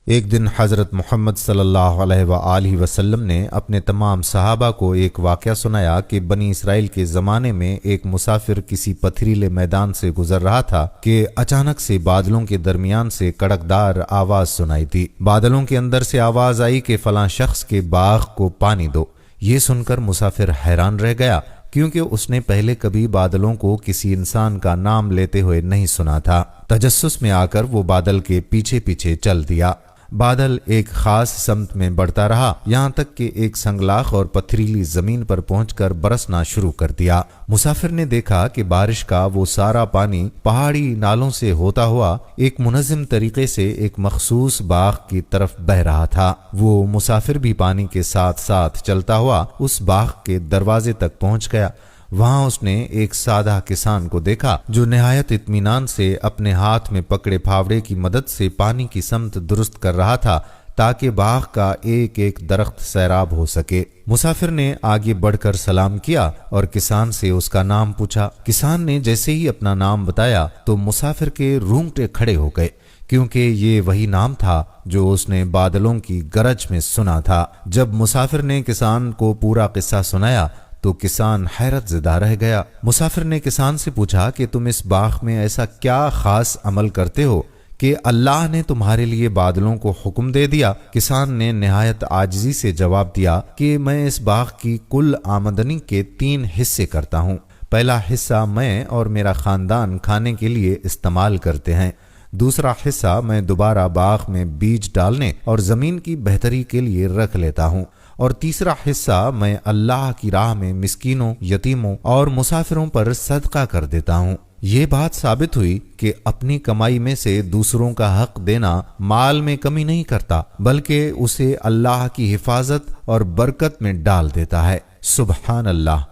ایک دن حضرت محمد صلی اللہ علیہ وآلہ وسلم نے اپنے تمام صحابہ کو ایک واقعہ سنایا کہ بنی اسرائیل کے زمانے میں ایک مسافر کسی پتھریلے میدان سے گزر رہا تھا کہ اچانک سے بادلوں کے درمیان سے کڑکدار آواز سنائی دی۔ بادلوں کے اندر سے آواز آئی کہ فلاں شخص کے باغ کو پانی دو۔ یہ سن کر مسافر حیران رہ گیا، کیونکہ اس نے پہلے کبھی بادلوں کو کسی انسان کا نام لیتے ہوئے نہیں سنا تھا۔ تجسس میں آ کر وہ بادل کے پیچھے پیچھے چل دیا۔ بادل ایک خاص سمت میں بڑھتا رہا، یہاں تک کہ ایک سنگلاخ اور پتھریلی زمین پر پہنچ کر برسنا شروع کر دیا۔ مسافر نے دیکھا کہ بارش کا وہ سارا پانی پہاڑی نالوں سے ہوتا ہوا ایک منظم طریقے سے ایک مخصوص باغ کی طرف بہہ رہا تھا۔ وہ مسافر بھی پانی کے ساتھ ساتھ چلتا ہوا اس باغ کے دروازے تک پہنچ گیا۔ وہاں اس نے ایک سادہ کسان کو دیکھا جو نہایت اطمینان سے اپنے ہاتھ میں پکڑے پھاوڑے کی مدد سے پانی کی سمت درست کر رہا تھا تاکہ باغ کا ایک ایک درخت سیراب ہو سکے۔ مسافر نے آگے بڑھ کر سلام کیا اور کسان سے اس کا نام پوچھا۔ کسان نے جیسے ہی اپنا نام بتایا تو مسافر کے رونگٹے کھڑے ہو گئے، کیونکہ یہ وہی نام تھا جو اس نے بادلوں کی گرج میں سنا تھا۔ جب مسافر نے کسان کو پورا قصہ سنایا تو کسان حیرت زدہ رہ گیا۔ مسافر نے کسان سے پوچھا کہ تم اس باغ میں ایسا کیا خاص عمل کرتے ہو کہ اللہ نے تمہارے لیے بادلوں کو حکم دے دیا؟ کسان نے نہایت عاجزی سے جواب دیا کہ میں اس باغ کی کل آمدنی کے 3 حصے کرتا ہوں۔ پہلا حصہ میں اور میرا خاندان کھانے کے لیے استعمال کرتے ہیں، دوسرا حصہ میں دوبارہ باغ میں بیج ڈالنے اور زمین کی بہتری کے لیے رکھ لیتا ہوں، اور تیسرا حصہ میں اللہ کی راہ میں مسکینوں، یتیموں اور مسافروں پر صدقہ کر دیتا ہوں۔ یہ بات ثابت ہوئی کہ اپنی کمائی میں سے دوسروں کا حق دینا مال میں کمی نہیں کرتا، بلکہ اسے اللہ کی حفاظت اور برکت میں ڈال دیتا ہے۔ سبحان اللہ۔